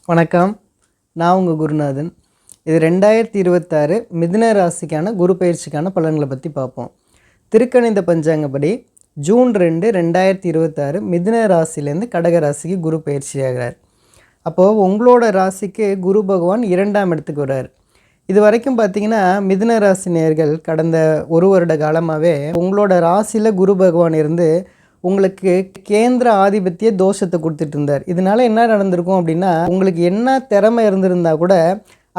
வணக்கம். நான் உங்கள் குருநாதன். இது 2026 மிதுன ராசிக்கான குரு பயிற்சிக்கான பலன்களை பற்றி பார்ப்போம். திருக்கணித பஞ்சாங்கப்படி ஜூன் 2, 2026 மிதுன ராசிலேருந்து கடக ராசிக்கு குரு பயிற்சி ஆகிறார். அப்போது உங்களோட ராசிக்கு குரு பகவான் 2ஆம் இடத்துக்கு வர்றார். இது வரைக்கும் பார்த்தீங்கன்னா மிதுன ராசி நேயர்கள் கடந்த ஒரு வருட காலமாகவே உங்களோட ராசியில் குரு பகவான் இருந்து உங்களுக்கு கேந்திர ஆதிபத்திய தோஷத்தை கொடுத்துட்டு இருந்தார். இதனால் என்ன நடந்திருக்கும் அப்படின்னா, உங்களுக்கு என்ன திறமை இருந்திருந்தால் கூட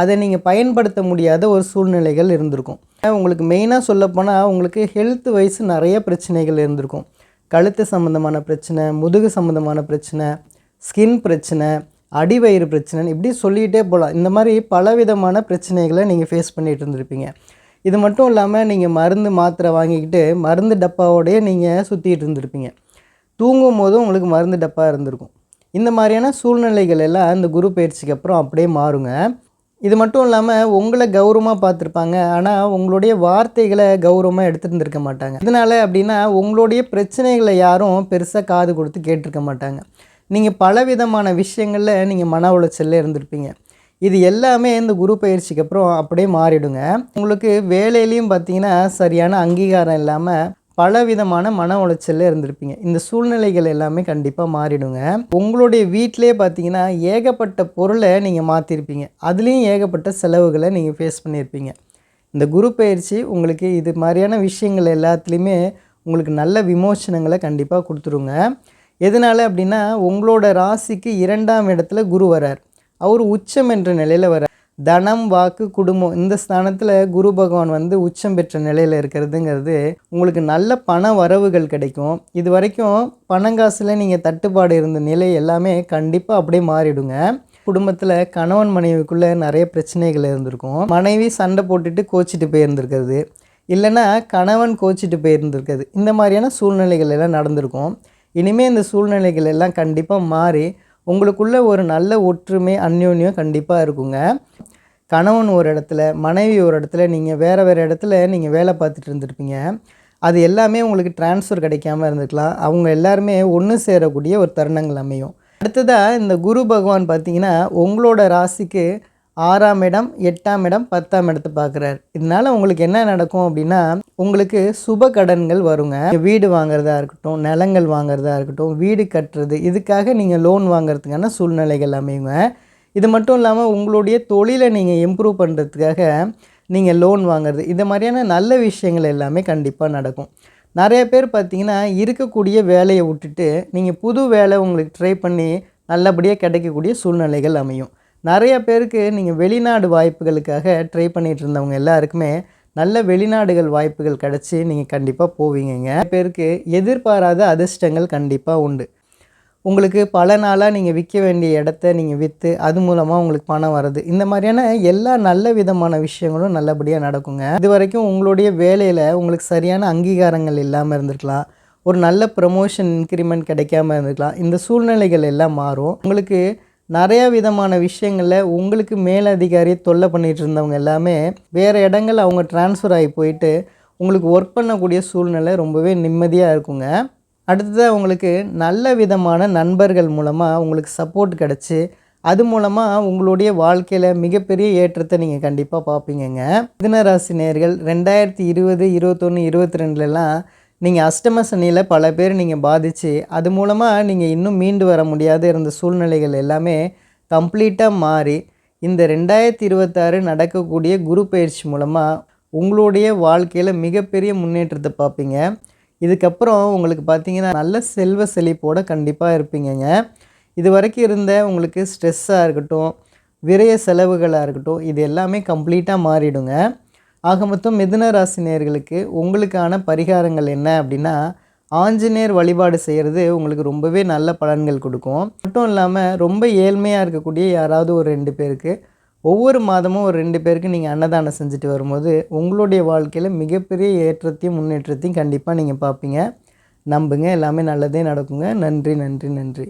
அதை நீங்கள் பயன்படுத்த முடியாத ஒரு சூழ்நிலைகள் இருந்திருக்கும். உங்களுக்கு மெயினாக சொல்லப்போனால் உங்களுக்கு ஹெல்த் வைஸ் நிறைய பிரச்சனைகள் இருந்திருக்கும். கழுத்து சம்மந்தமான பிரச்சனை, முதுகு சம்மந்தமான பிரச்சனை, ஸ்கின் பிரச்சனை, அடிவயிறு பிரச்சனை, இப்படி சொல்லிகிட்டே போகலாம். இந்த மாதிரி பலவிதமான பிரச்சனைகளை நீங்கள் ஃபேஸ் பண்ணிகிட்டு இருந்திருப்பீங்க. இது மட்டும் இல்லாமல் நீங்கள் மருந்து மாத்திரை வாங்கிக்கிட்டு மருந்து டப்பாவோடையே நீங்கள் சுற்றிட்டு இருந்திருப்பீங்க. தூங்கும் போதும் உங்களுக்கு மருந்து டப்பா இருந்திருக்கும். இந்த மாதிரியான சூழ்நிலைகள் எல்லாம் இந்த குரு பயிற்சிக்கு அப்புறம் அப்படியே மாறுங்க. இது மட்டும் இல்லாமல் உங்களை கௌரவமாக பார்த்துருப்பாங்க, ஆனால் உங்களுடைய வார்த்தைகளை கௌரவமாக எடுத்துகிட்டு மாட்டாங்க. இதனால் அப்படின்னா உங்களுடைய பிரச்சனைகளை யாரும் பெருசாக காது கொடுத்து கேட்டிருக்க மாட்டாங்க. நீங்கள் பலவிதமான விஷயங்களில் நீங்கள் மன உளைச்சலில் இருந்திருப்பீங்க. இது எல்லாமே இந்த குரு பயிற்சிக்கு அப்புறம் அப்படியே மாறிடுங்க. உங்களுக்கு வேலையிலையும் பார்த்தீங்கன்னா சரியான அங்கீகாரம் இல்லாமல் பலவிதமான மன உளைச்சலில் இருந்திருப்பீங்க. இந்த சூழ்நிலைகள் எல்லாமே கண்டிப்பாக மாறிடுங்க. உங்களுடைய வீட்டிலே பார்த்தீங்கன்னா ஏகப்பட்ட பொருளை நீங்கள் மாற்றிருப்பீங்க. அதுலேயும் ஏகப்பட்ட செலவுகளை நீங்கள் ஃபேஸ் பண்ணியிருப்பீங்க. இந்த குரு பயிற்சி உங்களுக்கு இது மாதிரியான விஷயங்கள் எல்லாத்துலேயுமே உங்களுக்கு நல்ல விமோசனங்களை கண்டிப்பாக கொடுத்துருங்க. எதனால் அப்படின்னா உங்களோட ராசிக்கு 2ஆம் இடத்துல குரு வரார். அவர் உச்சம் என்ற நிலையில் வர தனம், வாக்கு, குடும்பம் இந்த ஸ்தானத்தில் குரு பகவான் உச்சம் பெற்ற நிலையில் இருக்கிறதுங்கிறது உங்களுக்கு நல்ல பண வரவுகள் கிடைக்கும். இது வரைக்கும் பணங்காசில் நீங்கள் தட்டுப்பாடு இருந்த நிலை எல்லாமே கண்டிப்பாக அப்படியே மாறிடுங்க. குடும்பத்தில் கணவன் மனைவிக்குள்ளே நிறைய பிரச்சனைகள் இருந்திருக்கும். மனைவி சண்டை போட்டுட்டு கோச்சிட்டு போயிருந்திருக்கிறது, இல்லைன்னா கணவன் கோச்சிட்டு போயிருந்திருக்கிறது. இந்த மாதிரியான சூழ்நிலைகள் எல்லாம் நடந்திருக்கும். இனிமேல் இந்த சூழ்நிலைகள் எல்லாம் கண்டிப்பாக மாறி உங்களுக்குள்ள ஒரு நல்ல ஒற்றுமை, அந்யோன்யம் கண்டிப்பாக இருக்குங்க. கணவன் ஒரு இடத்துல, மனைவி ஒரு இடத்துல, நீங்கள் வேறு இடத்துல நீங்கள் வேலை பார்த்துட்டு இருந்திருப்பீங்க. அது எல்லாமே உங்களுக்கு ட்ரான்ஸ்ஃபர் கிடைக்காம இருந்துக்கலாம். அவங்க எல்லாருமே ஒன்று சேரக்கூடிய ஒரு தருணங்கள் அமையும். அடுத்ததாக இந்த குரு பகவான் பார்த்திங்கன்னா உங்களோட ராசிக்கு 6ஆம் இடம், 8ஆம் இடம், 10ஆம் இடத்தை பார்க்குறாரு. இதனால் உங்களுக்கு என்ன நடக்கும் அப்படின்னா, உங்களுக்கு சுப கடன்கள் வருங்க. வீடு வாங்குறதா இருக்கட்டும், நிலங்கள் வாங்குறதா இருக்கட்டும், வீடு கட்டுறது, இதுக்காக நீங்கள் லோன் வாங்குறதுக்கான சூழ்நிலைகள் அமையுங்க. இது மட்டும் இல்லாமல் உங்களுடைய தொழிலை நீங்கள் இம்ப்ரூவ் பண்ணுறதுக்காக நீங்கள் லோன் வாங்குறது, இந்த மாதிரியான நல்ல விஷயங்கள் எல்லாமே கண்டிப்பாக நடக்கும். நிறைய பேர் பார்த்திங்கன்னா இருக்கக்கூடிய வேலையை விட்டுட்டு நீங்கள் புது வேலை உங்களுக்கு ட்ரை பண்ணி நல்லபடியாக கிடைக்கக்கூடிய சூழ்நிலைகள் அமையும். நிறைய பேருக்கு நீங்கள் வெளிநாடு வாய்ப்புகளுக்காக ட்ரை பண்ணிகிட்டு இருந்தவங்க எல்லாருக்குமே நல்ல வெளிநாடுகள் வாய்ப்புகள் கிடச்சி நீங்கள் கண்டிப்பாக போவீங்கங்க. பேருக்கு எதிர்பாராத அதிர்ஷ்டங்கள் கண்டிப்பாக உண்டு. உங்களுக்கு பல நாளாக நீங்கள் விற்க வேண்டிய இடத்த நீங்கள் விற்று அது மூலமாக உங்களுக்கு பணம் வருது. இந்த மாதிரியான எல்லா நல்ல விதமான விஷயங்களும் நல்லபடியாக நடக்குங்க. இது வரைக்கும் உங்களுடைய வேலையில் உங்களுக்கு சரியான அங்கீகாரங்கள் இல்லாமல் இருந்திருக்கலாம். ஒரு நல்ல ப்ரமோஷன், இன்க்ரிமெண்ட் கிடைக்காம இருந்திருக்கலாம். இந்த சூழ்நிலைகள் எல்லாம் மாறும். உங்களுக்கு நிறையா விதமான விஷயங்களில் உங்களுக்கு மேலதிகாரி தொல்லை பண்ணிகிட்டு இருந்தவங்க எல்லாமே வேறு இடங்கள் அவங்க ட்ரான்ஸ்ஃபர் ஆகி போயிட்டு உங்களுக்கு ஒர்க் பண்ணக்கூடிய சூழ்நிலை ரொம்பவே நிம்மதியாக இருக்குங்க. அடுத்ததாக உங்களுக்கு நல்ல விதமான நண்பர்கள் மூலமாக உங்களுக்கு சப்போர்ட் கிடச்சி அது மூலமாக உங்களுடைய வாழ்க்கையில் மிகப்பெரிய ஏற்றத்தை நீங்கள் கண்டிப்பாக பார்ப்பீங்கங்க. மிதுன ராசி நேயர்கள் 2020, 21, 22லலாம் நீங்கள் அஷ்டம சனியில் பல பேர் நீங்கள் பாதித்து அது மூலமாக நீங்கள் இன்னும் மீண்டு வர முடியாத இருந்த சூழ்நிலைகள் எல்லாமே கம்ப்ளீட்டாக மாறி இந்த 2026 நடக்கக்கூடிய குரு பயிற்சி மூலமாக உங்களுடைய வாழ்க்கையில் மிகப்பெரிய முன்னேற்றத்தை பார்ப்பீங்க. இதுக்கப்புறம் உங்களுக்கு பார்த்திங்கன்னா நல்ல செல்வ செழிப்போடு கண்டிப்பாக இருப்பீங்கங்க. இது வரைக்கும் இருந்த உங்களுக்கு ஸ்ட்ரெஸ்ஸாக இருக்கட்டும், விரய செலவுகளாக இருக்கட்டும், இது எல்லாமே கம்ப்ளீட்டாக மாறிடுங்க. ஆக மொத்தம் மிதுன ராசி நேயர்களுக்கு உங்களுக்கான பரிகாரங்கள் என்ன அப்படின்னா, ஆஞ்சநேயர் வழிபாடு செய்கிறது உங்களுக்கு ரொம்பவே நல்ல பலன்கள் கொடுக்கும். மட்டும் இல்லாமல் ரொம்ப ஏழ்மையாக இருக்கக்கூடிய யாராவது ஒரு 2 பேருக்கு ஒவ்வொரு மாதமும் ஒரு 2 பேருக்கு நீங்கள் அன்னதானம் செஞ்சுட்டு வரும்போது உங்களுடைய வாழ்க்கையில் மிகப்பெரிய ஏற்றத்தையும் முன்னேற்றத்தையும் கண்டிப்பாக நீங்கள் பார்ப்பீங்க. நம்புங்க, எல்லாமே நல்லதே நடக்குங்க. நன்றி, நன்றி, நன்றி.